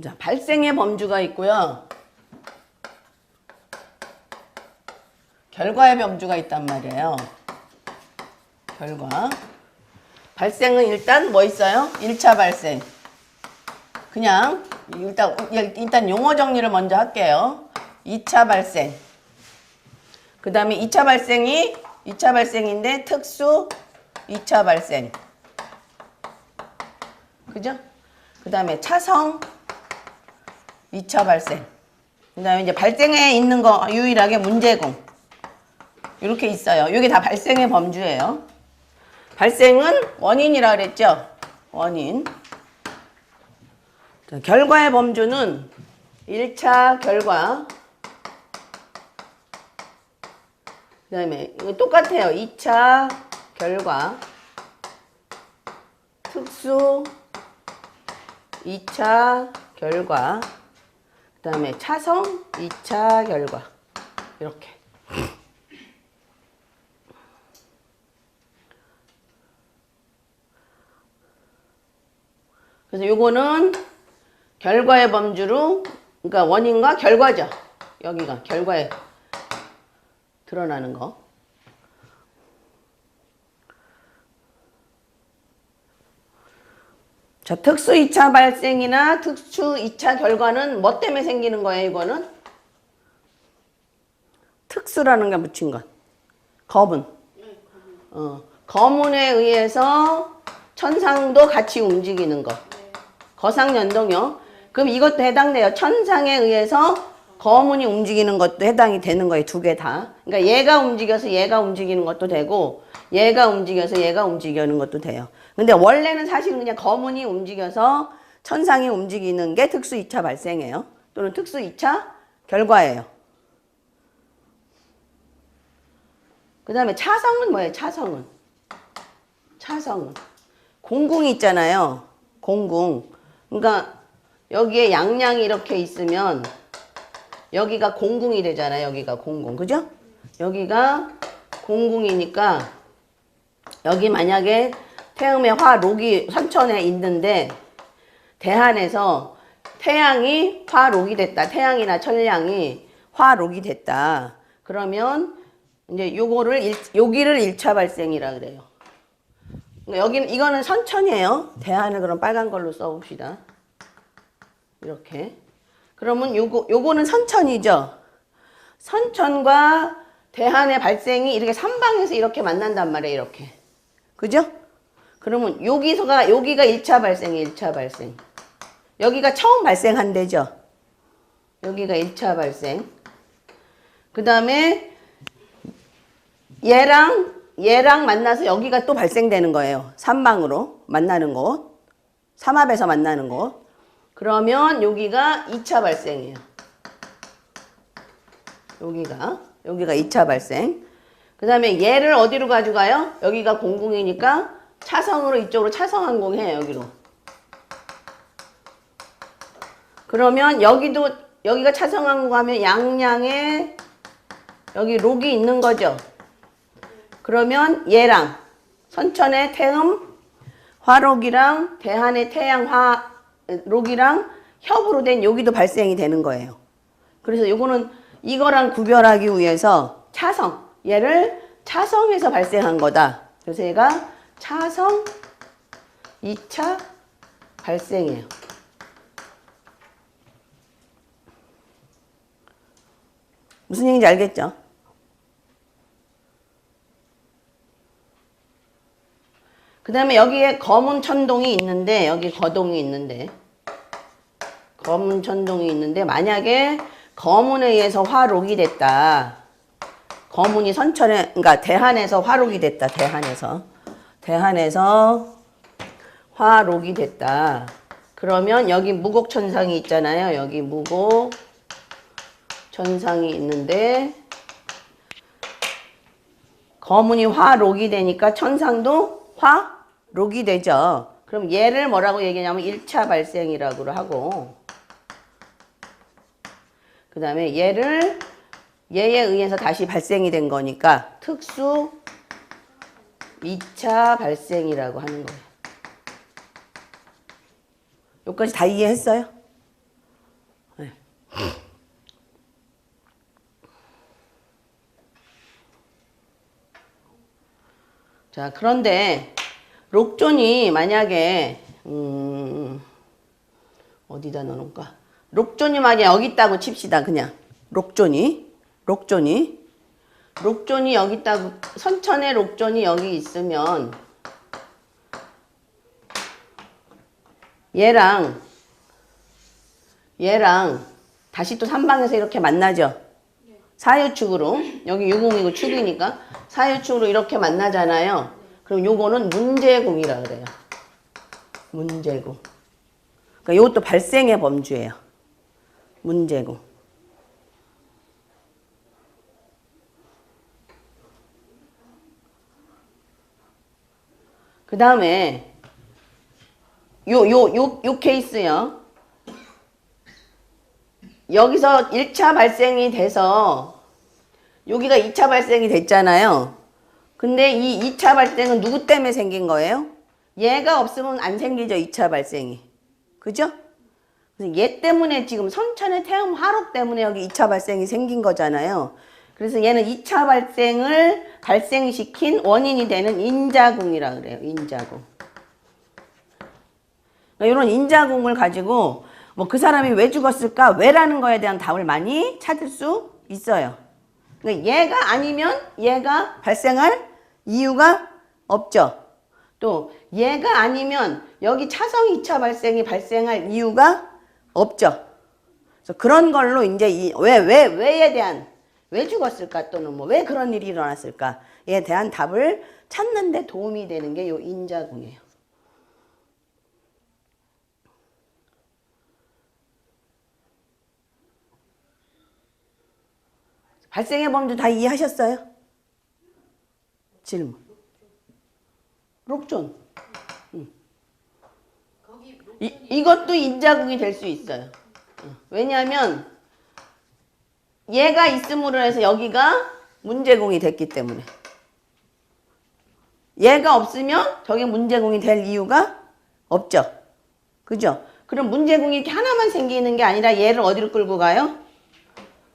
자, 발생의 범주가 있고요. 결과의 범주가 있단 말이에요. 결과. 발생은 일단 뭐 있어요? 1차 발생. 그냥 일단 용어 정리를 먼저 할게요. 2차 발생. 그 다음에 2차 발생인데 특수 2차 발생. 그죠? 그 다음에 차성 2차 발생. 그 다음에 이제 발생에 있는 거 유일하게 문제공. 이렇게 있어요. 이게 다 발생의 범주예요. 발생은 원인이라 그랬죠? 원인. 자, 결과의 범주는 1차 결과. 그 다음에 이거 똑같아요. 2차 결과. 특수 2차 결과. 그 다음에 차성 2차 결과. 이렇게. 그래서 요거는 결과의 범주로, 그러니까 원인과 결과죠. 여기가 결과에 드러나는 거. 자, 특수 2차 발생이나 특수 2차 결과는 뭐 때문에 생기는 거예요, 이거는? 특수라는 게 붙인 것. 거문. 거문에 의해서 천상도 같이 움직이는 거. 거상연동요. 그럼 이것도 해당돼요. 천상에 의해서 거문이 움직이는 것도 해당이 되는 거예요. 두 개 다. 그러니까 얘가 움직여서 얘가 움직이는 것도 되고 얘가 움직여서 얘가 움직이는 것도 돼요. 근데 원래는 사실은 그냥 거문이 움직여서 천상이 움직이는 게 특수 2차 발생이에요. 또는 특수 2차 결과예요. 그 다음에 차성은 뭐예요? 차성은. 공궁이 있잖아요. 공궁. 그러니까 여기에 양양이 이렇게 있으면 여기가 공궁이 되잖아요. 여기가 공궁. 그죠? 여기가 공궁이니까 여기 만약에 태음의 화록이 선천에 있는데 대한에서 태양이 화록이 됐다. 태양이나 천량이 화록이 됐다. 그러면 이제 여기를 1차 발생이라 그래요. 여기는 이거는 선천이에요. 대한을 그럼 빨간 걸로 써봅시다. 이렇게. 그러면 요거는 선천이죠. 선천과 대한의 발생이 이렇게 삼방에서 이렇게 만난단 말이에요. 이렇게. 그죠? 그러면 여기가 1차 발생이에요. 1차 발생. 여기가 처음 발생한 데죠. 여기가 1차 발생. 그 다음에 얘랑 만나서 여기가 또 발생되는 거예요. 삼방으로 만나는 곳. 삼합에서 만나는 곳. 그러면 여기가 2차 발생이에요. 여기가 2차 발생. 그 다음에 얘를 어디로 가져가요? 여기가 공궁이니까 차성으로 이쪽으로 차성항공해요. 여기로. 그러면 여기가 차성항공하면 양양에 여기 록이 있는 거죠. 그러면 얘랑 선천의 태음 화록이랑 대한의 태양 화록이랑 협으로 된 여기도 발생이 되는 거예요. 그래서 이거랑 구별하기 위해서 차성, 얘를 차성에서 발생한 거다. 그래서 얘가 차성 2차 발생이에요. 무슨 얘기인지 알겠죠? 그 다음에 여기에 거문천동이 있는데, 여기 거동이 있는데, 거문천동이 있는데, 만약에 거문에 의해서 화록이 됐다. 거문이 선천에, 그러니까 대한에서 화록이 됐다. 대한에서 화록이 됐다. 그러면 여기 무곡천상이 있잖아요. 여기 무곡천상이 있는데, 거문이 화록이 되니까 천상도 화록이 되죠. 그럼 얘를 뭐라고 얘기하냐면 1차 발생이라고 하고, 그 다음에 얘에 의해서 다시 발생이 된 거니까 특수 2차 발생이라고 하는 거예요. 여기까지 다 이해했어요? 자, 그런데 록존이 만약에 어디다 넣어놓을까? 록존이 만약에 여기 있다고 칩시다. 그냥 록존이 여기 있다고, 선천의 록존이 여기 있으면 얘랑 다시 또 3방에서 이렇게 만나죠. 사유축으로, 여기 유공이고 축이니까 사유축으로 이렇게 만나잖아요. 그럼 요거는 문제공이라 그래요. 문제공. 그러니까 요것도 발생의 범주예요. 문제공. 그 다음에 요 케이스요. 여기서 1차 발생이 돼서 여기가 2차 발생이 됐잖아요. 근데 이 2차 발생은 누구 때문에 생긴 거예요? 얘가 없으면 안 생기죠, 2차 발생이. 그죠? 그래서 얘 때문에 지금 선천의 태음 화록 때문에 여기 2차 발생이 생긴 거잖아요. 그래서 얘는 2차 발생을 발생시킨 원인이 되는 인자궁이라 그래요. 인자궁. 그러니까 이런 인자궁을 가지고 뭐 그 사람이 왜 죽었을까? 왜라는 거에 대한 답을 많이 찾을 수 있어요. 그러니까 얘가 아니면 얘가 발생할 이유가 없죠. 또 얘가 아니면 여기 차성 2차 발생이 발생할 이유가 없죠. 그래서 그런 걸로 이제 이 왜에 대한 왜 죽었을까 또는 뭐 왜 그런 일이 일어났을까에 대한 답을 찾는 데 도움이 되는 게 요 인자궁이에요. 발생의 범주 다 이해하셨어요? 질문. 록존. 이것도 인자궁이 될 수 있어요. 왜냐하면 얘가 있음으로 해서 여기가 문제궁이 됐기 때문에. 얘가 없으면 저게 문제궁이 될 이유가 없죠. 그죠? 그럼 문제궁이 이렇게 하나만 생기는 게 아니라 얘를 어디로 끌고 가요?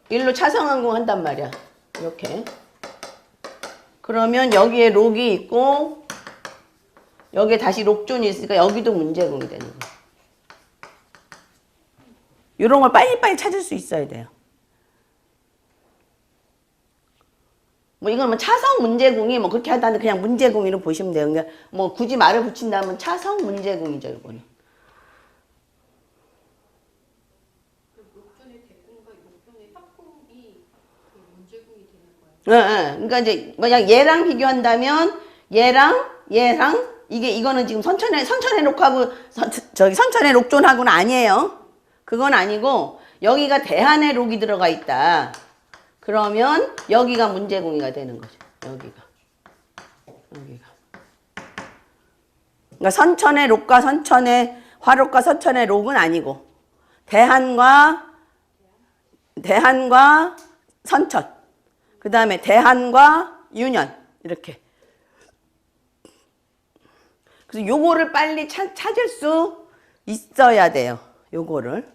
일로 차성항궁 한단 말이야. 이렇게. 그러면 여기에 록이 있고 여기에 다시 록존이 있으니까 여기도 문제궁이 되는 거야. 이런 걸 빨리빨리 찾을 수 있어야 돼요. 뭐 이건 뭐 차성 문제궁이 뭐 그렇게 하다는 그냥 문제궁이로 보시면 돼요. 그러니까 뭐 굳이 말을 붙인다면 차성 문제궁이죠, 이거는. 록존의 대궁과 록존의 합궁이 문제궁이 되는 거예요. 그러니까 이제 만약 얘랑 비교한다면 얘랑 이거는 지금 선천의 록하고 선천의 록존하고는 아니에요. 그건 아니고 여기가 대한의 록이 들어가 있다. 그러면 여기가 문제궁이가 되는 거죠. 여기가. 그러니까 선천의 록과 선천의 화록과 선천의 록은 아니고 대한과 선천. 그 다음에 대한과 유년. 이렇게. 그래서 요거를 빨리 찾을 수 있어야 돼요. 요거를.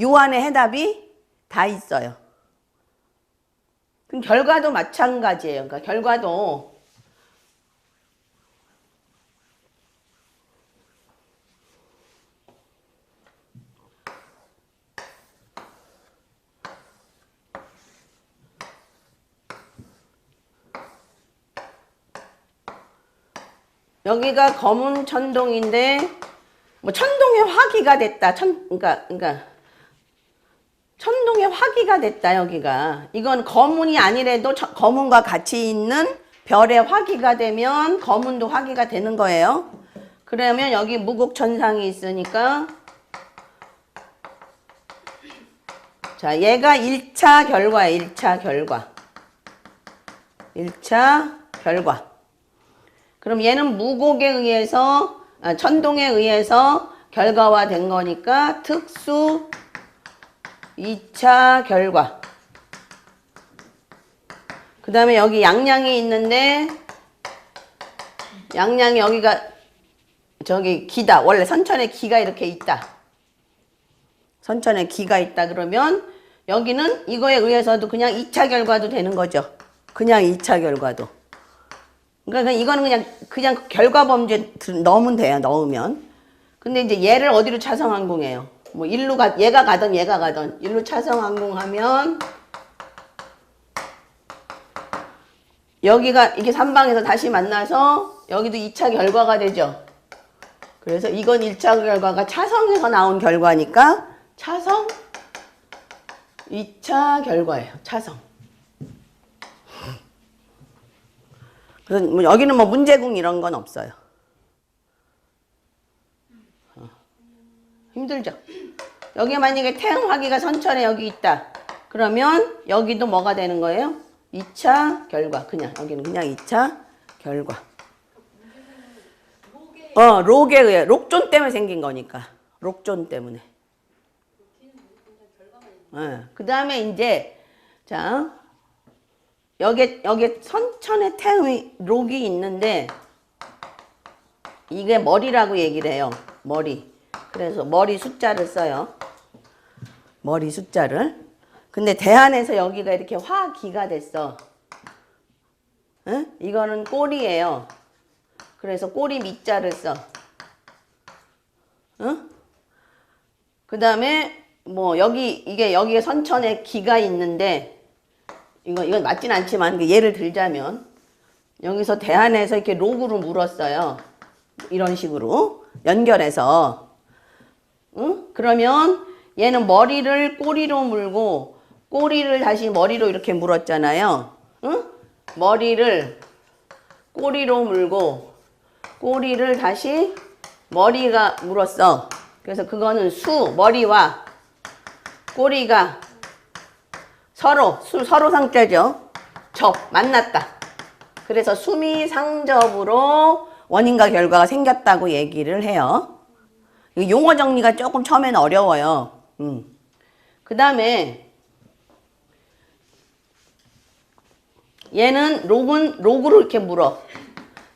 요 안에 해답이 다 있어요. 그럼 결과도 마찬가지예요. 그러니까 결과도 여기가 검은 천동인데 뭐 천동의 화기가 됐다. 그러니까 천동의 화기가 됐다. 여기가 이건 검은이 아니래도 검은과 같이 있는 별의 화기가 되면 검은도 화기가 되는 거예요. 그러면 여기 무곡천상이 있으니까 자, 얘가 1차 결과예요. 1차 결과. 1차 결과. 그럼 얘는 무곡에 의해서 천동에 의해서 결과화된 거니까 특수 2차 결과. 그 다음에 여기 양양이 있는데 양양이 여기가 저기 기다. 원래 선천에 기가 이렇게 있다. 선천에 기가 있다 그러면 여기는 이거에 의해서도 그냥 2차 결과도 되는 거죠. 그냥 2차 결과도. 그러니까 이거는 그냥 결과 범죄 넣으면 돼요. 넣으면. 근데 이제 얘를 어디로 차성항공해요? 뭐 얘가 가던 일로 차성항공하면 여기가 이게 3방에서 다시 만나서 여기도 2차 결과가 되죠. 그래서 이건 1차 결과가 차성에서 나온 결과니까 차성 2차 결과예요. 차성. 그래서 뭐 여기는 뭐 문제궁 이런 건 없어요. 힘들죠? 여기에 만약에 태음화기가 선천에 여기 있다. 그러면 여기도 뭐가 되는 거예요? 2차 결과. 그냥 여기는 그냥 2차 결과. 록에 의해 록존 때문에 생긴 거니까. 록존 때문에. 그 다음에 이제 자 여기 선천에 태음이 록이 있는데 이게 머리라고 얘기를 해요. 머리. 그래서 머리 숫자를 써요. 머리 숫자를. 근데 대안에서 여기가 이렇게 화기가 됐어. 응? 이거는 꼬리예요. 그래서 꼬리 밑자를 써. 응? 그 다음에 뭐 여기에 선천에 기가 있는데 이건 맞진 않지만 예를 들자면 여기서 대안에서 이렇게 록으로 물었어요. 이런 식으로 연결해서. 응? 그러면 얘는 머리를 꼬리로 물고 꼬리를 다시 머리로 이렇게 물었잖아요. 응? 머리를 꼬리로 물고 꼬리를 다시 머리가 물었어. 그래서 그거는 머리와 꼬리가 서로 상자죠. 만났다. 그래서 수미상접으로 원인과 결과가 생겼다고 얘기를 해요. 용어 정리가 조금 처음에는 어려워요. 그 다음에 얘는 록으로 이렇게 물어.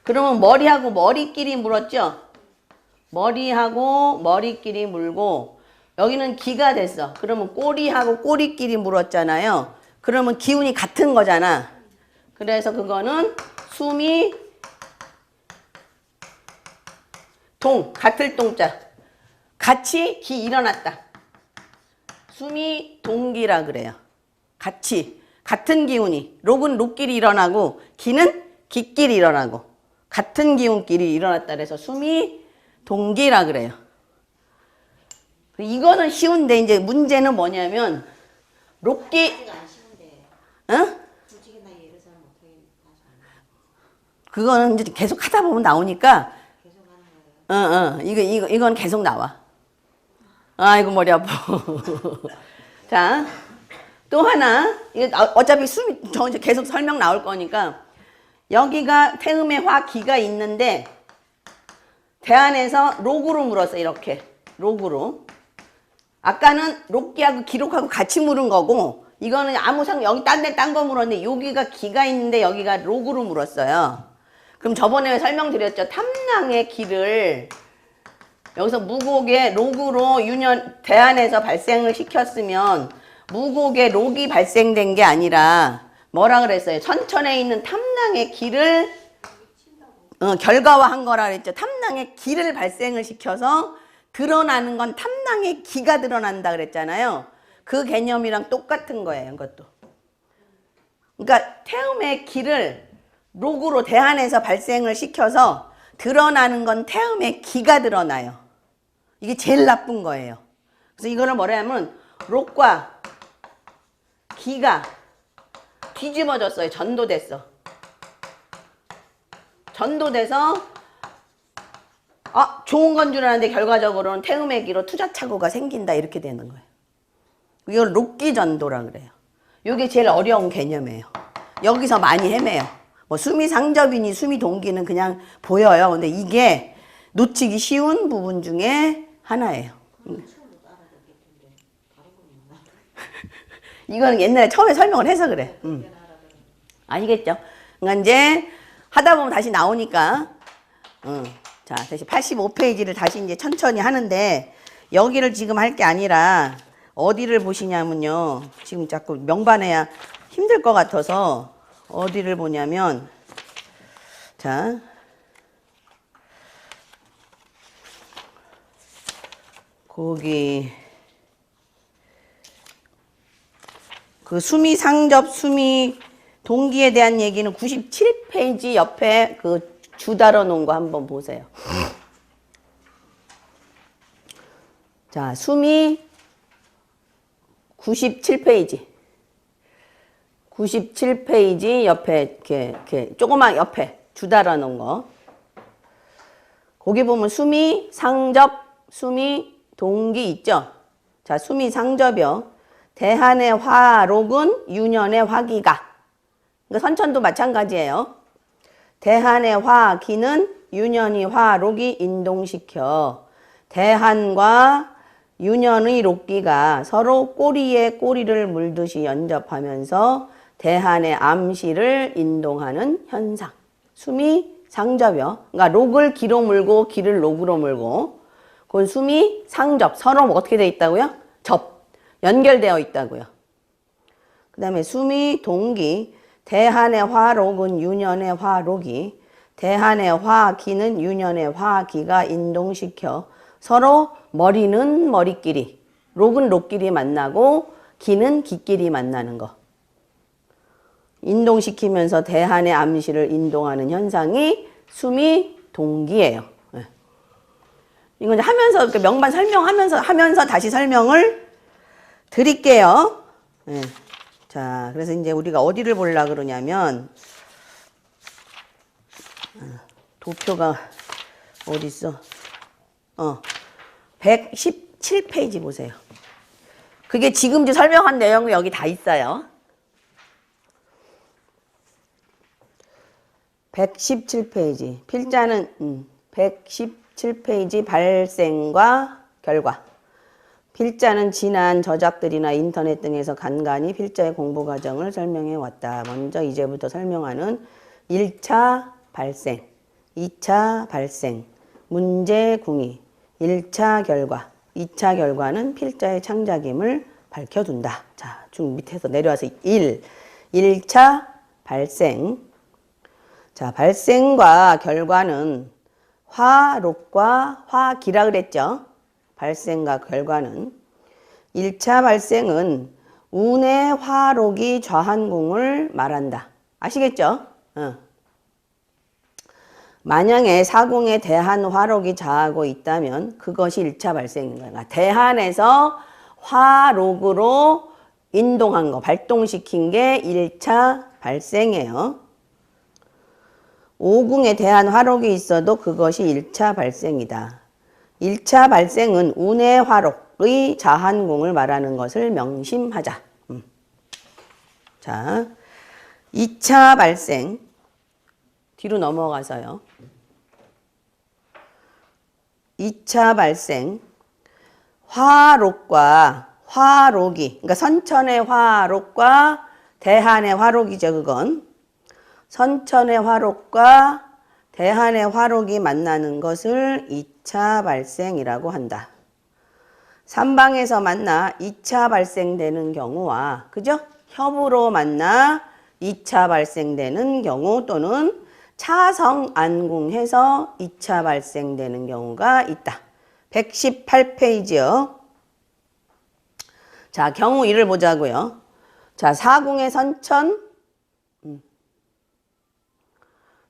그러면 머리하고 머리끼리 물었죠? 머리하고 머리끼리 물고 여기는 기가 됐어. 그러면 꼬리하고 꼬리끼리 물었잖아요. 그러면 기운이 같은 거잖아. 그래서 그거는 수미 같을 동자. 같이 기 일어났다. 수미 동기라 그래요. 같은 기운이. 록은 록끼리 일어나고 기는 기끼리 일어나고 같은 기운끼리 일어났다 그래서 수미 동기라 그래요. 이거는 쉬운데 이제 문제는 뭐냐면 록기 응? 그거는 이제 계속 하다 보면 나오니까 이건 계속 나와. 아이고 머리 아파. 자, 또 하나. 이거 어차피 저 이제 계속 설명 나올 거니까 여기가 태음의 화기가 있는데 대안에서 록으로 물었어. 이렇게 록으로. 아까는 록기하고 기록하고 같이 물은 거고 이거는 여기 딴 거 물었는데 여기가 기가 있는데 여기가 록으로 물었어요. 그럼 저번에 설명드렸죠. 탐낭의 기를 여기서 무곡의 록으로 대안에서 발생을 시켰으면 무곡의 록이 발생된 게 아니라 뭐라 그랬어요? 선천에 있는 탐낭의 기를 결과화한 거라 그랬죠. 탐낭의 기를 발생을 시켜서 드러나는 건 탐낭의 기가 드러난다 그랬잖아요. 그 개념이랑 똑같은 거예요. 이것도. 그러니까 태음의 기를 록으로 대안에서 발생을 시켜서 드러나는 건 태음의 기가 드러나요. 이게 제일 나쁜 거예요. 그래서 이거를 뭐라 하면 록과 기가 뒤집어졌어요. 전도됐어. 좋은 건 줄 알았는데 결과적으로는 태음의 기로 투자착오가 생긴다 이렇게 되는 거예요. 이걸 록기 전도라 그래요. 이게 제일 어려운 개념이에요. 여기서 많이 헤매요. 뭐 수미상접이니 수미동기는 그냥 보여요. 근데 이게 놓치기 쉬운 부분 중에 하나예요. 이거는 옛날에 처음에 설명을 해서 그래. 아시겠죠? 그러니까 이제 하다 보면 다시 나오니까 자, 다시 85페이지를 다시 이제 천천히 하는데 여기를 지금 할 게 아니라 어디를 보시냐면요. 지금 자꾸 명반해야 힘들 것 같아서 어디를 보냐면, 자, 거기 그 수미 상접 수미 동기에 대한 얘기는 97페이지 옆에 그 주 달아 놓은 거 한번 보세요. 자, 수미 97페이지. 97페이지 옆에 이렇게 조그만 옆에 주 달아 놓은 거. 거기 보면 수미 상접 수미 동기 있죠? 자, 수미 상접이요. 대한의 화록은 유년의 화기가. 그러니까 선천도 마찬가지예요. 대한의 화기는 유년의 화록이 인동시켜 대한과 유년의 록기가 서로 꼬리에 꼬리를 물듯이 연접하면서 대한의 암시를 인동하는 현상. 수미 상접이요. 그러니까 록을 기로 물고 기를 록으로 물고 그건 수미 상접. 서로 어떻게 되어 있다고요? 연결되어 있다고요. 그 다음에 수미 동기. 대한의 화록은 유년의 화록이 대한의 화기는 유년의 화기가 인동시켜 서로 머리는 머리끼리 록은 록끼리 만나고 기는 기끼리 만나는 거. 인동시키면서 대한의 암시를 인동하는 현상이 수미 동기예요. 네. 이건 이제 하면서 이렇게 명반 설명하면서 다시 설명을 드릴게요. 네. 자, 그래서 이제 우리가 어디를 보려고 그러냐면, 도표가 어디 있어? 117페이지 보세요. 그게 지금 설명한 내용이 여기 다 있어요. 117페이지. 필자는 117페이지 발생과 결과. 필자는 지난 저작들이나 인터넷 등에서 간간히 필자의 공부 과정을 설명해 왔다. 먼저 이제부터 설명하는 1차 발생, 2차 발생, 문제 궁의, 1차 결과, 2차 결과는 필자의 창작임을 밝혀둔다. 자, 쭉 밑에서 내려와서 1차 발생. 자, 발생과 결과는 화록과 화기라 그랬죠. 발생과 결과는 1차 발생은 운의 화록이 좌한궁을 말한다. 아시겠죠? 만약에 사궁에 대한 화록이 좌하고 있다면 그것이 1차 발생인 거야. 그러니까 대한에서 화록으로 인동한 거, 발동시킨 게 1차 발생이에요. 오궁에 대한 화록이 있어도 그것이 1차 발생이다. 1차 발생은 운의 화록의 자한궁을 말하는 것을 명심하자. 자, 2차 발생. 뒤로 넘어가서요. 2차 발생. 화록과 화록이, 그러니까 선천의 화록과 대한의 화록이죠, 그건. 선천의 화록과 대한의 화록이 만나는 것을 2차 발생이라고 한다. 삼방에서 만나 2차 발생되는 경우와, 그죠? 협으로 만나 2차 발생되는 경우 또는 차성 안궁해서 2차 발생되는 경우가 있다. 118페이지요. 자, 경우 1을 보자고요. 자, 사궁의 선천.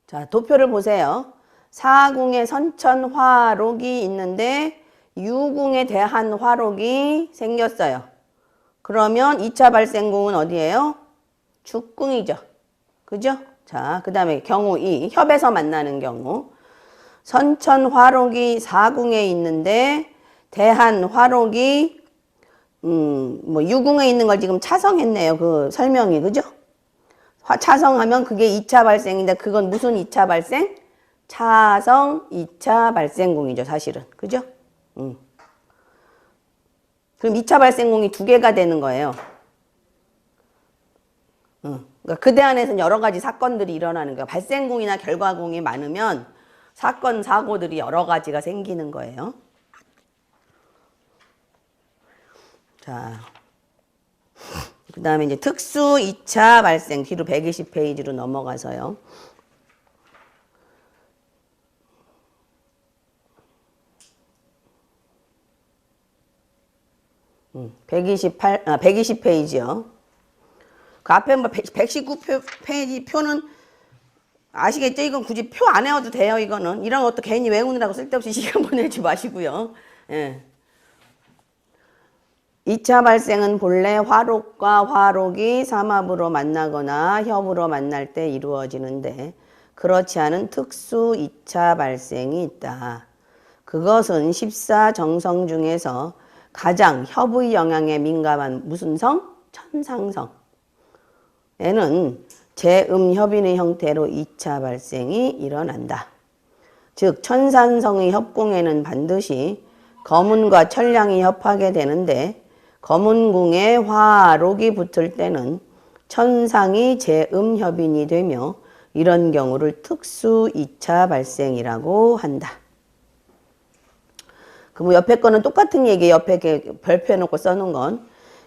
자, 도표를 보세요. 사궁의 선천 화록이 있는데 유궁에 대한 화록이 생겼어요. 그러면 2차 발생궁은 어디예요? 죽궁이죠. 그죠? 자, 그 다음에 경우 2, 협에서 만나는 경우. 선천 화록이 사궁에 있는데 대한 화록이 유궁에 있는 걸 지금 차성했네요. 그 설명이. 그죠? 차성하면 그게 2차 발생인데 그건 무슨 2차 발생? 차성 2차 발생궁이죠, 사실은. 그죠? 그럼 2차 발생궁이 2개가 되는 거예요. 그러니까 그대 안에서는 여러 가지 사건들이 일어나는 거예요. 발생궁이나 결과궁이 많으면 사건, 사고들이 여러 가지가 생기는 거예요. 자, 그 다음에 이제 특수 2차 발생 뒤로 120페이지로 넘어가서요. 120페이지요. 그 앞에 뭐 119페이지 표는 아시겠죠? 이건 굳이 표 안 외워도 돼요, 이거는. 이런 것도 괜히 외우느라고 쓸데없이 시간 보내지 마시고요. 예. 2차 발생은 본래 화록과 화록이 삼합으로 만나거나 협으로 만날 때 이루어지는데 그렇지 않은 특수 2차 발생이 있다. 그것은 14정성 중에서 가장 협의 영향에 민감한 무슨 성? 천상성. 에는 재음협인의 형태로 2차 발생이 일어난다. 즉 천산성의 협공에는 반드시 거문과 천량이 협하게 되는데 거문궁에 화록이 붙을 때는 천상이 재음협인이 되며 이런 경우를 특수 2차 발생이라고 한다. 그럼 옆에 거는 똑같은 얘기, 옆에 이렇게 별표 해놓고 써놓은 건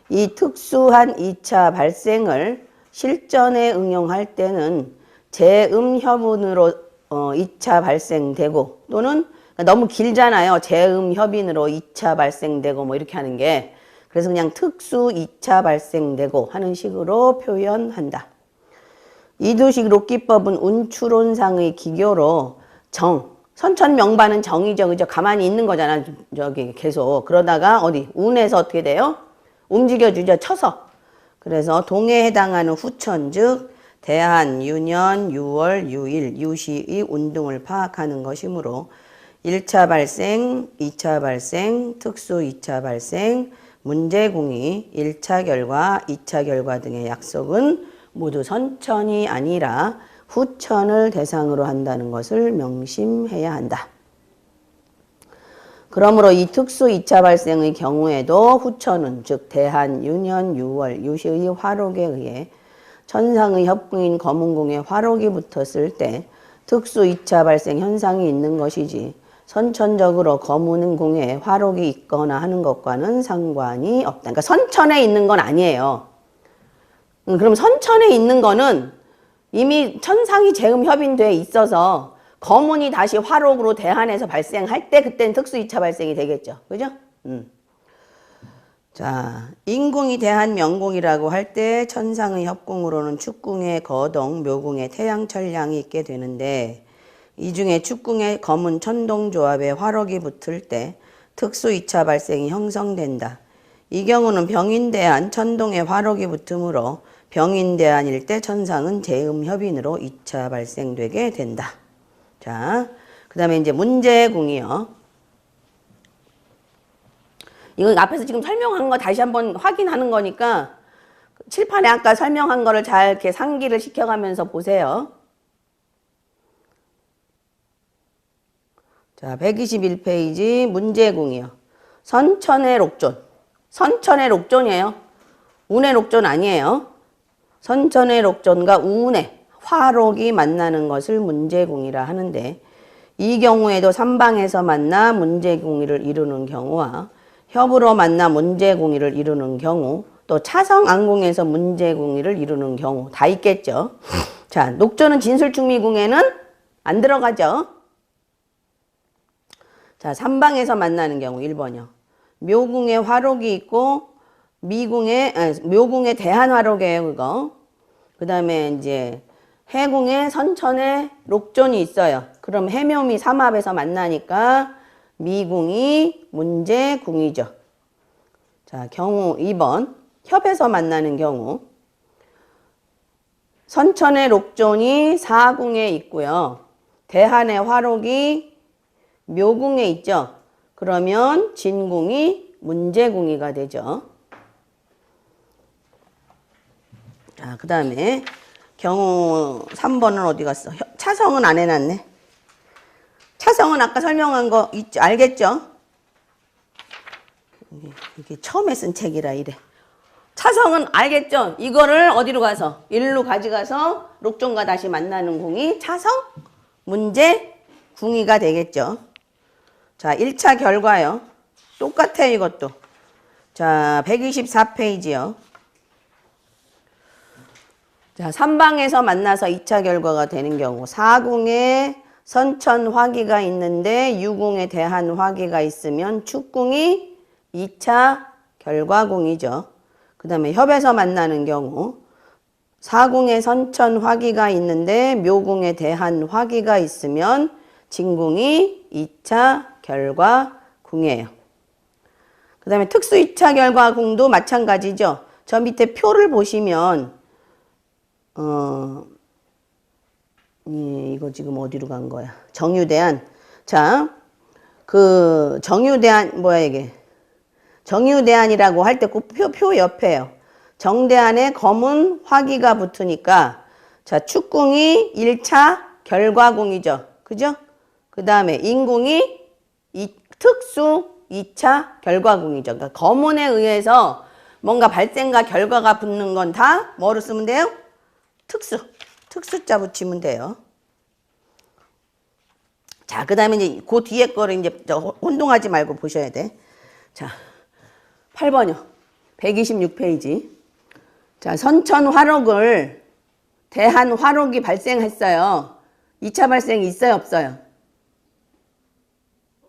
이 특수한 2차 발생을 실전에 응용할 때는 재음협인으로 2차 발생되고 또는 너무 길잖아요. 재음협인으로 2차 발생되고 뭐 이렇게 하는 게. 그래서 그냥 특수 2차 발생되고 하는 식으로 표현한다. 이두식 록기법은 운추론상의 기교로 선천명반은 정이죠. 그죠? 가만히 있는 거잖아. 저기 계속. 그러다가 어디? 운에서 어떻게 돼요? 움직여주죠. 쳐서. 그래서 동에 해당하는 후천, 즉 대한, 유년, 유월, 유일, 유시의 운동을 파악하는 것이므로 1차 발생, 2차 발생, 특수 2차 발생, 문제공의, 1차 결과, 2차 결과 등의 약속은 모두 선천이 아니라 후천을 대상으로 한다는 것을 명심해야 한다. 그러므로 이 특수 2차 발생의 경우에도 후천은 즉 대한, 유년, 유월, 유시의 화록에 의해 천상의 협궁인 거문궁에 화록이 붙었을 때 특수 2차 발생 현상이 있는 것이지 선천적으로 거문궁에 화록이 있거나 하는 것과는 상관이 없다. 그러니까 선천에 있는 건 아니에요. 그럼 선천에 있는 거는 이미 천상이 재음협인돼 있어서 거문이 다시 화록으로 대한해서 발생할 때 그때는 특수 2차 발생이 되겠죠. 그죠? 자, 인궁이 대한 명궁이라고 할 때 천상의 협궁으로는 축궁의 거동, 묘궁의 태양천량이 있게 되는데 이 중에 축궁의 거문 천동조합에 화록이 붙을 때 특수 2차 발생이 형성된다. 이 경우는 병인대한 천동에 화록이 붙으므로 병인대한일 때 천상은 재음협인으로 2차 발생되게 된다. 자, 그 다음에 이제 문제궁이요. 이건 앞에서 지금 설명한 거 다시 한번 확인하는 거니까 칠판에 아까 설명한 거를 잘 이렇게 상기를 시켜가면서 보세요. 자, 121페이지 문제궁이요. 선천의 록존. 선천의 록존이에요. 운의 록존 아니에요. 선천의 록존과 운의 화록이 만나는 것을 문제궁이라 하는데 이 경우에도 삼방에서 만나 문제궁이를 이루는 경우와 협으로 만나 문제궁이를 이루는 경우 또 차성안궁에서 문제궁이를 이루는 경우 다 있겠죠. 자, 녹조는 진술충미궁에는 안 들어가죠. 자, 삼방에서 만나는 경우 1번이요. 묘궁에 화록이 있고 묘궁에 대한 화록이에요, 그거. 그 다음에 이제 해궁에 선천에 록존이 있어요. 그럼 해묘미 삼합에서 만나니까 미궁이 문제궁이죠. 자, 경우 2번 협에서 만나는 경우 선천의 록존이 사궁에 있고요. 대한의 화록이 묘궁에 있죠. 그러면 진궁이 문제궁이가 되죠. 자, 그 다음에 경우 3번은 어디 갔어? 차성은 안 해놨네. 차성은 아까 설명한 거 있죠? 알겠죠? 이게 처음에 쓴 책이라 이래. 차성은 알겠죠? 이거를 어디로 가서? 일로 가져가서 록존과 다시 만나는 궁이 차성, 문제, 궁이가 되겠죠. 자, 1차 결과요. 똑같아요, 이것도. 자, 124페이지요. 자, 3방에서 만나서 2차 결과가 되는 경우 4궁에 선천 화기가 있는데 유궁에 대한 화기가 있으면 축궁이 2차 결과궁이죠. 그 다음에 협에서 만나는 경우 4궁에 선천 화기가 있는데 묘궁에 대한 화기가 있으면 진궁이 2차 결과궁이에요. 그 다음에 특수 2차 결과궁도 마찬가지죠. 저 밑에 표를 보시면 이거 지금 어디로 간 거야? 정유대안. 자, 그 정유대안 뭐야 이게? 정유대안이라고 할 때 그 표 옆에요. 정대안에 검은 화기가 붙으니까 자, 축궁이 1차 결과궁이죠. 그죠? 그 다음에 인궁이 특수 2차 결과궁이죠. 그러니까 검은에 의해서 뭔가 발생과 결과가 붙는 건 다 뭐로 쓰면 돼요? 특수자 붙이면 돼요. 자, 그 다음에 이제 그 뒤에 거를 이제 혼동하지 말고 보셔야 돼. 자, 8번이요. 126페이지. 자, 선천 화록을 대한 화록이 발생했어요. 2차 발생이 있어요, 없어요?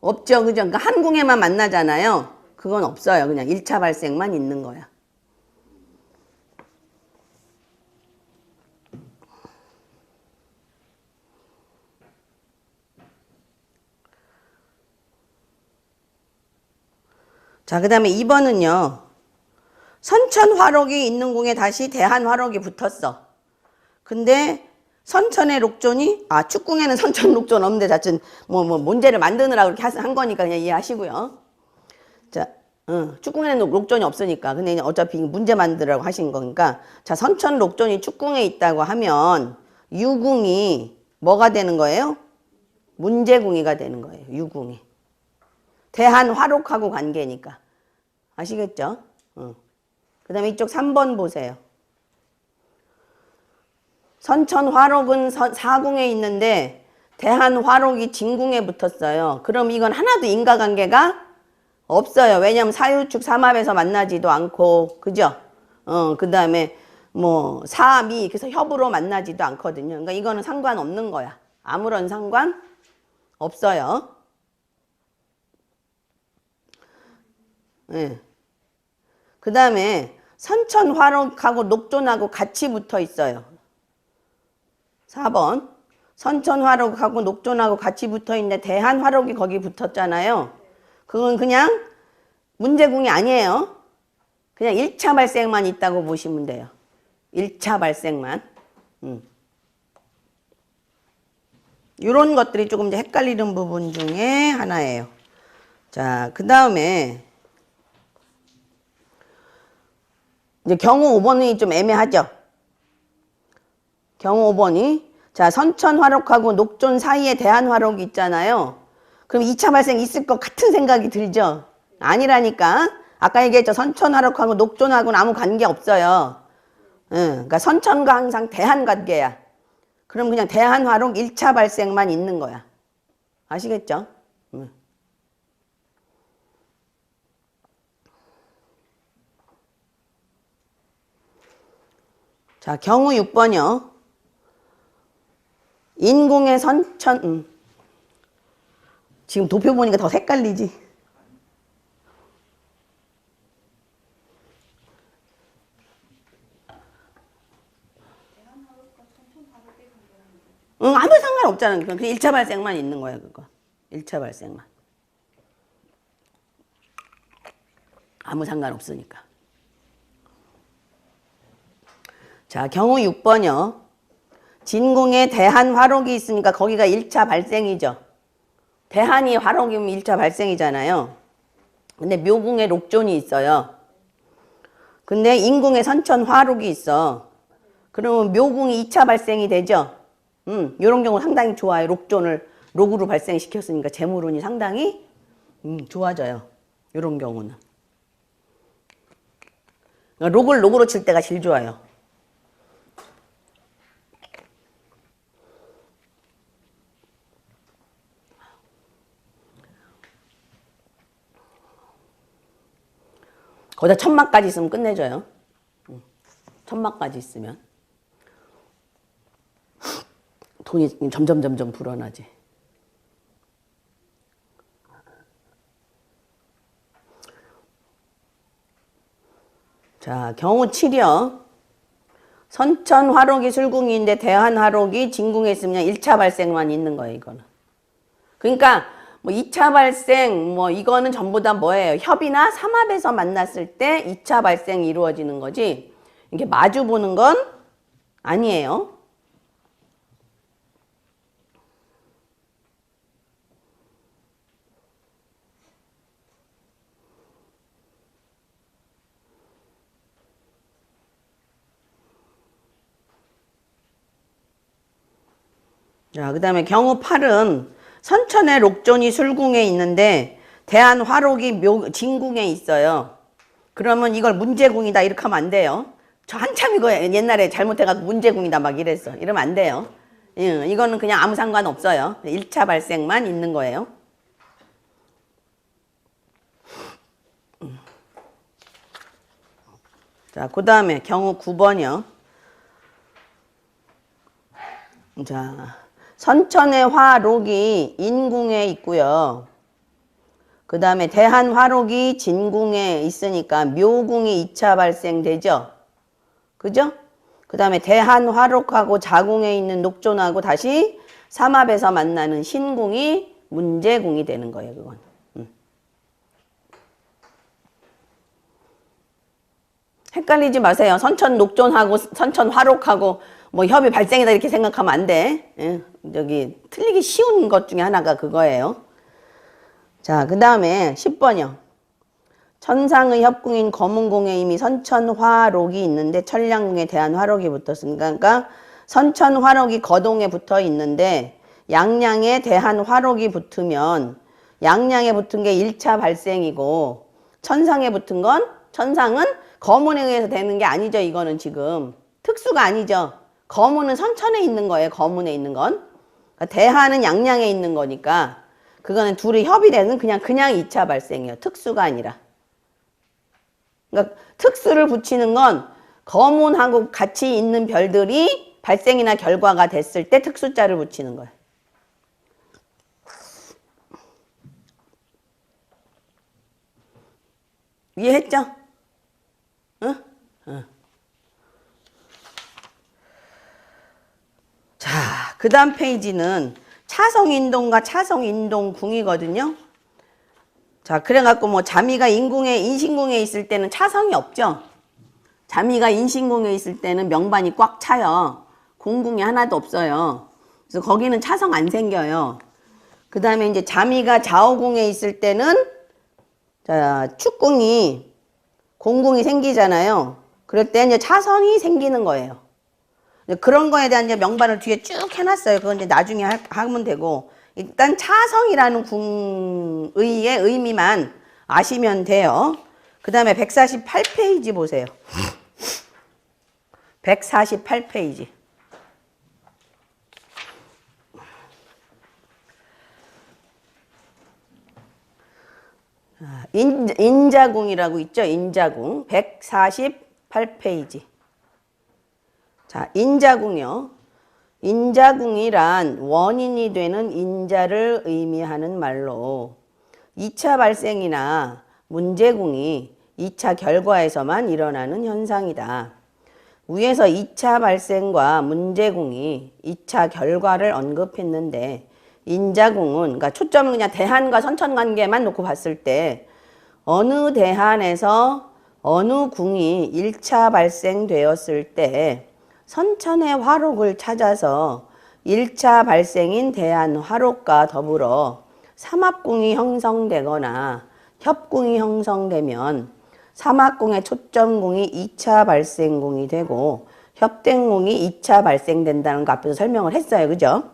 없죠, 그죠? 그러니까 한 궁에만 만나잖아요. 그건 없어요. 그냥 1차 발생만 있는 거야. 자, 그 다음에 2번은요. 선천 화록이 있는 궁에 다시 대한 화록이 붙었어. 근데 선천의 록존이, 축궁에는 선천 록존 없는데 자칫 문제를 만드느라고 그렇게 한 거니까 그냥 이해하시고요. 자, 축궁에는 록존이 없으니까. 근데 어차피 문제 만들라고 하신 거니까. 자, 선천 록존이 축궁에 있다고 하면 유궁이 뭐가 되는 거예요? 문제궁이가 되는 거예요. 유궁이. 대한 화록하고 관계니까. 아시겠죠? 그 다음에 이쪽 3번 보세요. 선천 화록은 사궁에 있는데 대한 화록이 진궁에 붙었어요. 그럼 이건 하나도 인과관계가 없어요. 왜냐하면 사유축 삼합에서 만나지도 않고, 그죠? 그 다음에 뭐 사미, 그래서 협으로 만나지도 않거든요. 그러니까 이거는 상관없는 거야. 아무런 상관 없어요. 네. 그 다음에 선천 화록하고 녹존하고 같이 붙어 있어요. 4번. 선천 화록하고 녹존하고 같이 붙어 있는데 대한 화록이 거기 붙었잖아요. 그건 그냥 문제궁이 아니에요. 그냥 1차 발생만 있다고 보시면 돼요. 1차 발생만. 이런 것들이 조금 이제 헷갈리는 부분 중에 하나예요. 자, 그 다음에 이제 경우 5번이 좀 애매하죠. 경우 5번이 자, 선천 화록하고 녹존 사이에 대한 화록이 있잖아요. 그럼 2차 발생 있을 것 같은 생각이 들죠? 아니라니까. 아까 얘기했죠. 선천 화록하고 녹존하고는 아무 관계 없어요. 그러니까 선천과 항상 대한 관계야. 그럼 그냥 대한 화록 1차 발생만 있는 거야. 아시겠죠? 자, 경우 6번이요. 인궁의 선천, 지금 도표 보니까 더 헷갈리지? 아무 상관없잖아. 그냥 1차 발생만 있는 거야, 그거. 1차 발생만. 아무 상관없으니까. 자, 경우 6번이요. 진궁에 대한 화록이 있으니까 거기가 1차 발생이죠. 대한이 화록이면 1차 발생이잖아요. 근데 묘궁에 록존이 있어요. 근데 인궁에 선천 화록이 있어. 그러면 묘궁이 2차 발생이 되죠. 이런 경우 상당히 좋아요. 록으로 발생시켰으니까 재물운이 상당히 좋아져요. 이런 경우는. 그러니까 록으로 칠 때가 제일 좋아요. 거기다 천막까지 있으면 끝내줘요. 천막까지 있으면. 돈이 점점 불어나지. 자, 경우 7이요. 선천 화록이 술궁인데 대한 화록이 진궁에 있으면 1차 발생만 있는 거예요, 이거는. 그러니까 뭐 2차 발생 뭐 이거는 전부 다 뭐예요? 협이나 삼합에서 만났을 때 2차 발생이 이루어지는 거지. 이게 마주 보는 건 아니에요. 자, 그 다음에 경우 8은 선천의 록존이 술궁에 있는데 대한 화록이 진궁에 있어요. 그러면 이걸 문제궁이다 이렇게 하면 안 돼요. 저 한참 이거 옛날에 잘못해가지고 문제궁이다 막 이랬어. 이러면 안 돼요. 이거는 그냥 아무 상관없어요. 1차 발생만 있는 거예요. 자, 그 다음에 경우 9번이요. 자, 선천의 화록이 인궁에 있고요. 그 다음에 대한 화록이 진궁에 있으니까 묘궁이 2차 발생되죠. 그죠? 그 다음에 대한 화록하고 자궁에 있는 녹존하고 다시 삼합에서 만나는 신궁이 문제궁이 되는 거예요. 그건. 헷갈리지 마세요. 선천 녹존하고 선천 화록하고 뭐 협이 발생이다 이렇게 생각하면 안 돼. 저기 틀리기 쉬운 것 중에 하나가 그거예요. 자, 그 다음에 10번이요. 천상의 협궁인 거문궁에 이미 선천화록이 있는데 천량궁에 대한 화록이 붙었으니까 그러니까 선천화록이 거동에 붙어 있는데 양양에 대한 화록이 붙으면 양양에 붙은 게 1차 발생이고 천상에 붙은 건 천상은 거문에 의해서 되는 게 아니죠. 이거는 지금 특수가 아니죠. 거문은 선천에 있는 거예요. 거문에 있는 건. 그러니까 대하는 양양에 있는 거니까 그거는 둘이 협이 되는 그냥 2차 발생이에요. 특수가 아니라. 그러니까 특수를 붙이는 건 거문하고 같이 있는 별들이 발생이나 결과가 됐을 때 특수자를 붙이는 거예요. 이해했죠? 응? 응. 자, 그 다음 페이지는 차성인동과 차성인동궁이거든요. 자, 그래갖고 뭐 자미가 인신궁에 있을 때는 차성이 없죠. 자미가 인신궁에 있을 때는 명반이 꽉 차요. 공궁이 하나도 없어요. 그래서 거기는 차성 안 생겨요. 그 다음에 이제 자미가 좌우궁에 있을 때는 자, 축궁이 공궁이 생기잖아요. 그럴 때 이제 차성이 생기는 거예요. 그런 거에 대한 이제 명반을 뒤에 쭉 해놨어요. 그건 이제 나중에 하면 되고 일단 차성이라는 궁의의 의미만 아시면 돼요. 그 다음에 148페이지 보세요. 148페이지. 인자궁이라고 있죠. 인자궁 148페이지. 자, 인자궁이요. 인자궁이란 원인이 되는 인자를 의미하는 말로 2차 발생이나 문제궁이 2차 결과에서만 일어나는 현상이다. 위에서 2차 발생과 문제궁이 2차 결과를 언급했는데 인자궁은 그러니까 초점은 그냥 대한과 선천 관계만 놓고 봤을 때 어느 대한에서 어느 궁이 1차 발생되었을 때 선천의 화록을 찾아서 1차 발생인 대한 화록과 더불어 삼합궁이 형성되거나 협궁이 형성되면 삼합궁의 초점궁이 2차 발생궁이 되고 협땡궁이 2차 발생된다는 거 앞에서 설명을 했어요. 그죠?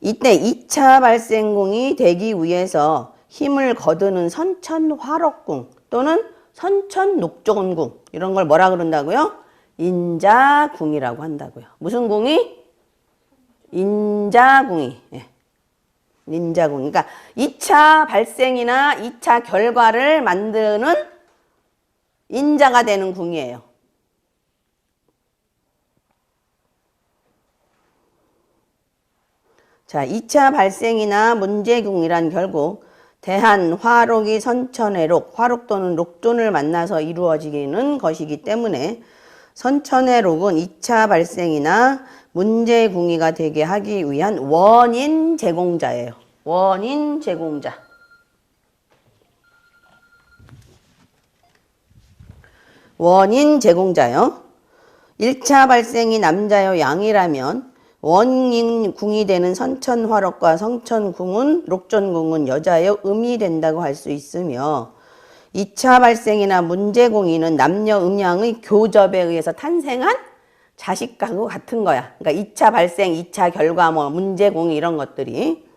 이때 2차 발생궁이 되기 위해서 힘을 거두는 선천화록궁 또는 선천녹존궁 이런 걸 뭐라 그런다고요? 인자궁이라고 한다고요. 무슨 궁이? 인자궁이. 예. 인자궁. 그러니까 2차 발생이나 2차 결과를 만드는 인자가 되는 궁이에요. 자, 2차 발생이나 문제궁이란 결국 대한, 화록이, 선천의 록, 화록 또는 록존을 만나서 이루어지는 것이기 때문에 선천의 록은 2차 발생이나 문제궁이가 되게 하기 위한 원인 제공자예요. 원인 제공자. 원인 제공자요. 1차 발생이 남자요 양이라면 원인궁이 되는 선천화록과 성천궁은, 록존궁은 여자여 음이 된다고 할 수 있으며 2차 발생이나 문제궁이는 남녀 음양의 교접에 의해서 탄생한 자식하고 같은 거야. 그러니까 2차 발생, 2차 결과, 뭐 문제궁 이런 것들이.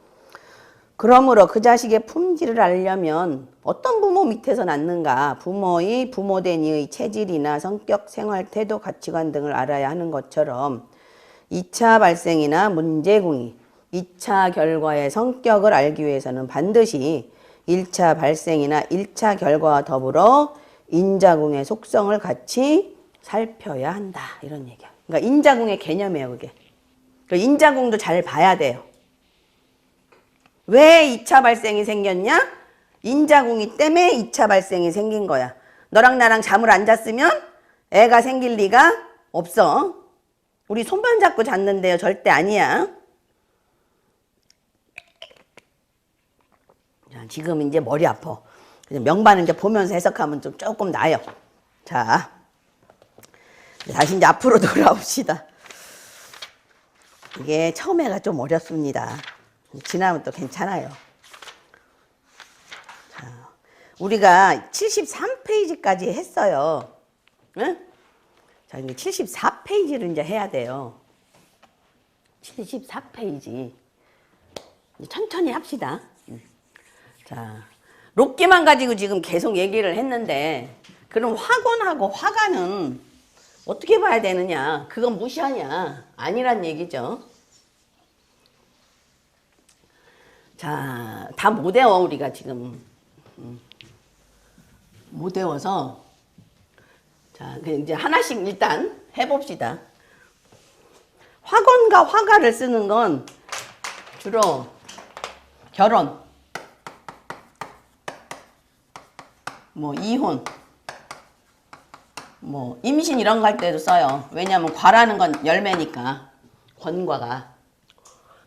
그러므로 그 자식의 품질을 알려면 어떤 부모 밑에서 낳는가, 부모의 부모된 이의 체질이나 성격, 생활, 태도, 가치관 등을 알아야 하는 것처럼 2차 발생이나 문제궁이 2차 결과의 성격을 알기 위해서는 반드시 1차 발생이나 1차 결과와 더불어 인자궁의 속성을 같이 살펴야 한다. 이런 얘기야. 그러니까 인자궁의 개념이에요, 그게. 그러니까 인자궁도 잘 봐야 돼요. 왜 2차 발생이 생겼냐? 인자궁이 때문에 2차 발생이 생긴 거야. 너랑 나랑 잠을 안 잤으면 애가 생길 리가 없어. 우리 손만 잡고 잤는데요. 절대 아니야. 자, 지금 이제 머리 아파. 명반을 이제 보면서 해석하면 좀 조금 나아요. 자, 다시 이제 앞으로 돌아옵시다. 이게 처음에가 좀 어렵습니다. 지나면 또 괜찮아요. 자, 우리가 73페이지까지 했어요. 응? 자, 이제 74페이지를 이제 해야 돼요. 74페이지. 천천히 합시다. 자, 록기만 가지고 지금 계속 얘기를 했는데, 그럼 화곤하고 화가는 어떻게 봐야 되느냐? 그건 무시하냐? 아니란 얘기죠. 자, 다 못 외워, 우리가 지금. 못 외워서. 자, 이제 하나씩 일단 해봅시다. 화곤과 화가를 쓰는 건 주로 결혼, 뭐 이혼, 뭐 임신 이런 거 할 때도 써요. 왜냐하면 과라는 건 열매니까. 권과가.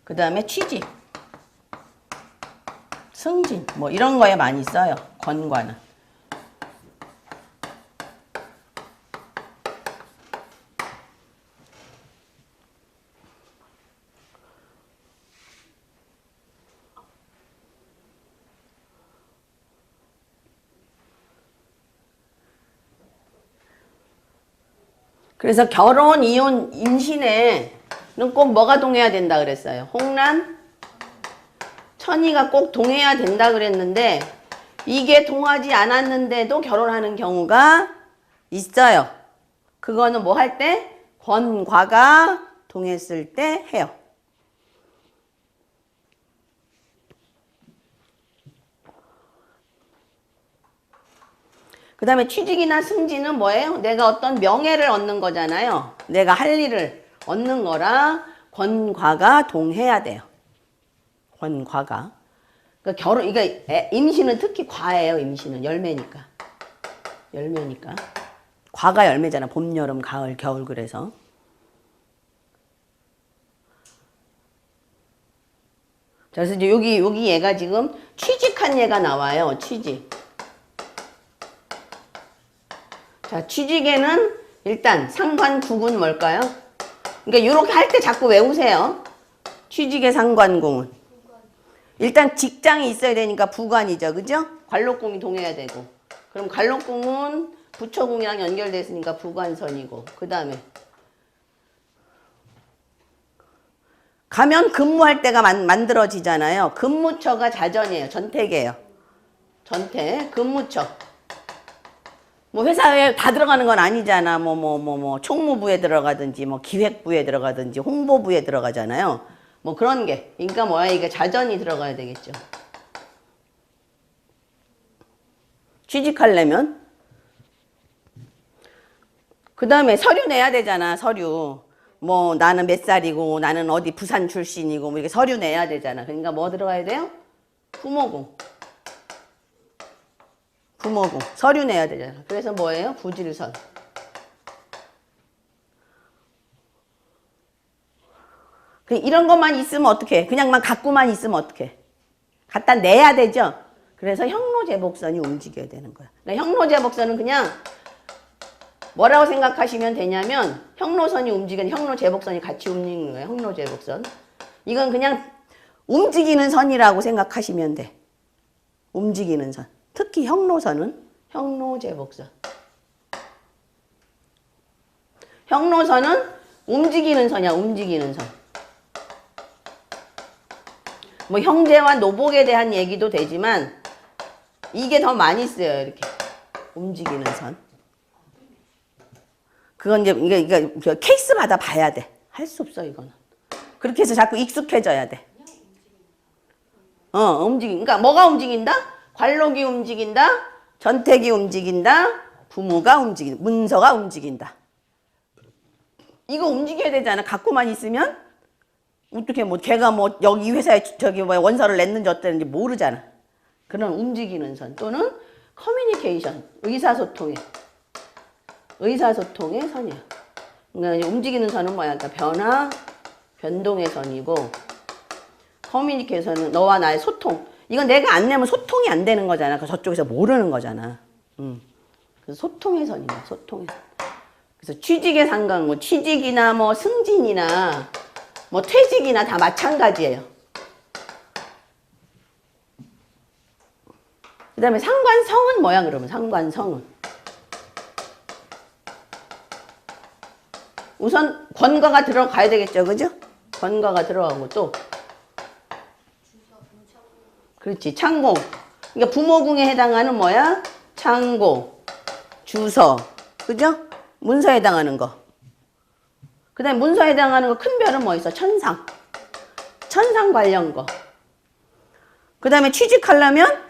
그 다음에 취직, 승진 뭐 이런 거에 많이 써요. 권과는. 그래서 결혼, 이혼, 임신에는 꼭 뭐가 동해야 된다 그랬어요? 홍란, 천이가 꼭 동해야 된다 그랬는데 이게 동하지 않았는데도 결혼하는 경우가 있어요. 그거는 뭐 할 때? 권과가 동했을 때 해요. 그 다음에 취직이나 승진은 뭐예요? 내가 어떤 명예를 얻는 거잖아요. 내가 할 일을 얻는 거라 권과가 동해야 돼요. 권과가. 그러니까 결혼, 그러니까 임신은 특히 과예요. 임신은 열매니까. 열매니까. 과가 열매잖아. 봄, 여름, 가을, 겨울. 그래서. 자, 그래서 이제 여기 얘가 지금 취직한 얘가 나와요. 취직. 자, 취직에는 일단 상관국은 뭘까요? 그러니까 이렇게 할 때 자꾸 외우세요. 취직의 상관궁은. 일단 직장이 있어야 되니까 부관이죠. 그죠? 관록궁이 동해야 되고. 그럼 관록궁은 부처궁이랑 연결돼 있으니까 부관선이고. 그 다음에 가면 근무할 때가 만들어지잖아요. 근무처가 자전이에요. 전택이에요. 전택, 근무처. 뭐 회사에 다 들어가는 건 아니잖아. 총무부에 들어가든지, 뭐 기획부에 들어가든지, 홍보부에 들어가잖아요. 뭐 그런 게. 그러니까 뭐야, 이게 자전이 들어가야 되겠죠. 취직하려면. 그 다음에 서류 내야 되잖아, 서류. 뭐 나는 몇 살이고 나는 어디 부산 출신이고 뭐 이렇게 서류 내야 되잖아. 그러니까 뭐 들어가야 돼요? 부모공. 부모공. 서류 내야 되잖아. 그래서 뭐예요? 부질선. 이런 것만 있으면 어떡해? 그냥만 갖고만 있으면 어떡해? 갖다 내야 되죠? 그래서 형로제복선이 움직여야 되는 거야. 그러니까 형로제복선은 그냥 뭐라고 생각하시면 되냐면 형로선이 움직이는 형로제복선이 같이 움직이는 거예요. 형로제복선. 이건 그냥 움직이는 선이라고 생각하시면 돼. 움직이는 선. 특히 형로선은 형로제복선. 형로선은 움직이는 선이야. 움직이는 선. 뭐 형제와 노복에 대한 얘기도 되지만 이게 더 많이 쓰여요. 이렇게 움직이는 선. 그건 이제 이게 케이스마다 봐야 돼. 할 수 없어 이거는. 그렇게 해서 자꾸 익숙해져야 돼. 그러니까 뭐가 움직인다? 관록이 움직인다. 전택이 움직인다. 부모가 움직인다. 문서가 움직인다. 이거 움직여야 되잖아. 갖고만 있으면 어떻게 뭐 걔가 뭐 여기 회사에 저기 뭐 원서를 냈는지 어땠는지 모르잖아. 그런 움직이는 선 또는 커뮤니케이션, 의사소통의 선이야. 그러니까 움직이는 선은 뭐야? 그러니까 변화, 변동의 선이고 커뮤니케이션은 너와 나의 소통. 이건 내가 안 내면 소통이 안 되는 거잖아. 그 저쪽에서 모르는 거잖아. 그래서 소통의 선이야. 소통의 선. 그래서 취직에 상관, 뭐 취직이나 뭐 승진이나 뭐 퇴직이나 다 마찬가지예요. 그 다음에 상관성은 뭐야 그러면? 상관성은 우선 권가가 들어가야 되겠죠. 그죠? 권가가 들어가고 또 그렇지. 창고. 그러니까 부모궁에 해당하는 뭐야? 창고, 주서. 그죠? 문서에 해당하는 거. 그 다음에 문서에 해당하는 거 큰 별은 뭐 있어? 천상. 천상 관련 거. 그 다음에 취직하려면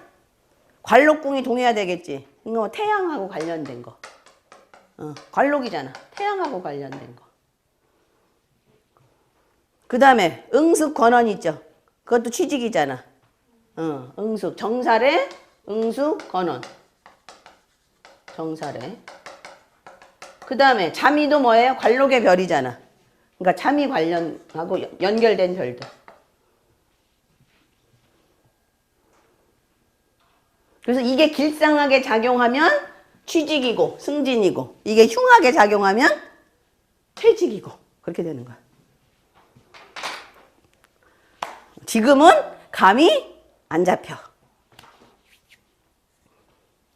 관록궁이 동해야 되겠지. 이거 태양하고 관련된 거. 관록이잖아. 태양하고 관련된 거. 그 다음에 응습 권원 있죠. 그것도 취직이잖아. 응습. 정사래, 응습, 권원. 정사래. 그 다음에 참의도 뭐예요? 관록의 별이잖아. 그러니까 참의 관련하고 연결된 별들. 그래서 이게 길상하게 작용하면 취직이고 승진이고 이게 흉하게 작용하면 퇴직이고 그렇게 되는 거야. 지금은 감이 안 잡혀.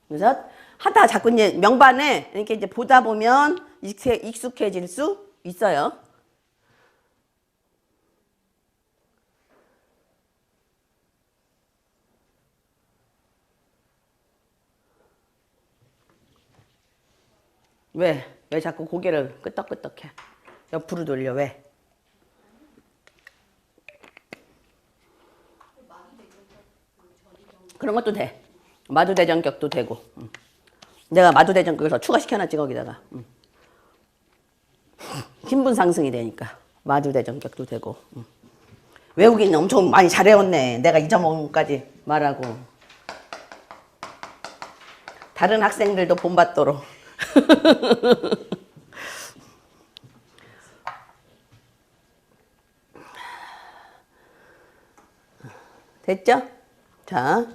그래서 하다 자꾸 이제 명반에 이렇게 이제 보다 보면 익숙해질 수 있어요. 왜? 왜 자꾸 고개를 끄덕끄덕해? 옆으로 돌려. 왜? 그런 것도 돼. 마두대전격도 되고. 내가 마두대전격에서 추가시켜놨지 거기다가. 신분 상승이 되니까 마두대전격도 되고. 외우기는 엄청 많이 잘해왔네. 내가 잊어먹은 것까지 말하고. 다른 학생들도 본받도록. 됐죠? 자,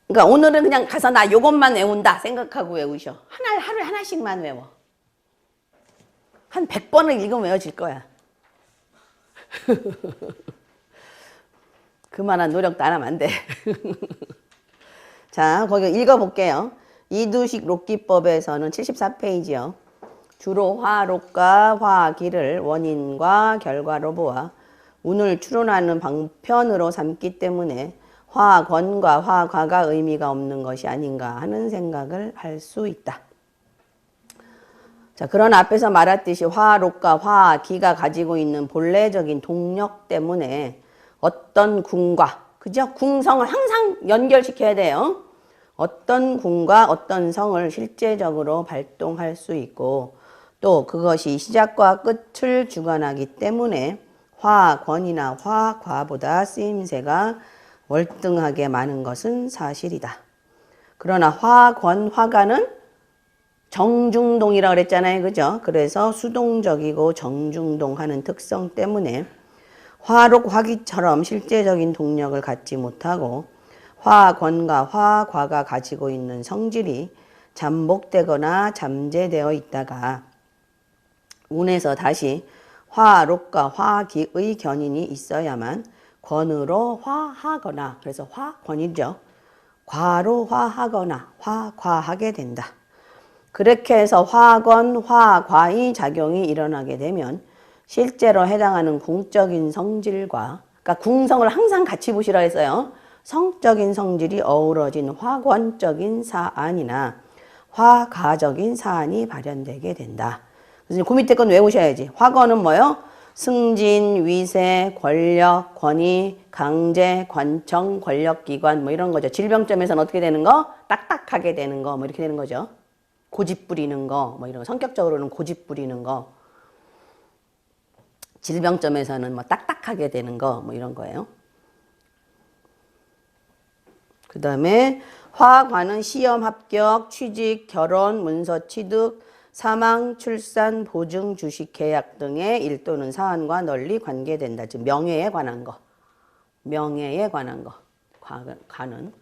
그러니까 오늘은 그냥 가서 나 요것만 외운다 생각하고 외우셔. 하루에 하나씩만 외워. 한 100번을 읽으면 외워질 거야. 그만한 노력도 안 하면 안 돼. 자, 거기 읽어볼게요. 이두식 록기법에서는 74페이지요. 주로 화록과 화기를 원인과 결과로 보아 운을 추론하는 방편으로 삼기 때문에 화권과 화과가 의미가 없는 것이 아닌가 하는 생각을 할 수 있다. 자, 그런 앞에서 말했듯이 화록과 화기가 가지고 있는 본래적인 동력 때문에 어떤 궁과, 그죠? 궁성을 항상 연결시켜야 돼요. 어떤 궁과 어떤 성을 실제적으로 발동할 수 있고 또 그것이 시작과 끝을 주관하기 때문에 화권이나 화과보다 쓰임새가 월등하게 많은 것은 사실이다. 그러나 화권, 화가는 정중동이라고 그랬잖아요. 그죠? 그래서 수동적이고 정중동하는 특성 때문에 화록, 화기처럼 실제적인 동력을 갖지 못하고 화권과 화과가 가지고 있는 성질이 잠복되거나 잠재되어 있다가 운에서 다시 화록과 화기의 견인이 있어야만 권으로 화하거나, 그래서 화권이죠. 과로 화하거나 화과하게 된다. 그렇게 해서 화권, 화과의 작용이 일어나게 되면 실제로 해당하는 궁적인 성질과, 그러니까 궁성을 항상 같이 보시라 했어요. 성적인 성질이 어우러진 화권적인 사안이나 화가적인 사안이 발현되게 된다. 그래서 그 밑에 건 외우셔야지. 화권은 뭐요? 승진, 위세, 권력, 권위, 강제, 관청, 권력기관 뭐 이런 거죠. 질병점에서는 어떻게 되는 거? 딱딱하게 되는 거 뭐 이렇게 되는 거죠. 고집 부리는 거 뭐 이런 거. 성격적으로는 고집 부리는 거. 질병점에서는 뭐 딱딱하게 되는 거 뭐 이런 거예요. 그 다음에 화과는 시험 합격, 취직, 결혼, 문서 취득, 사망, 출산, 보증, 주식, 계약 등의 일 또는 사안과 널리 관계된다. 즉 명예에 관한 거. 명예에 관한 거. 과는.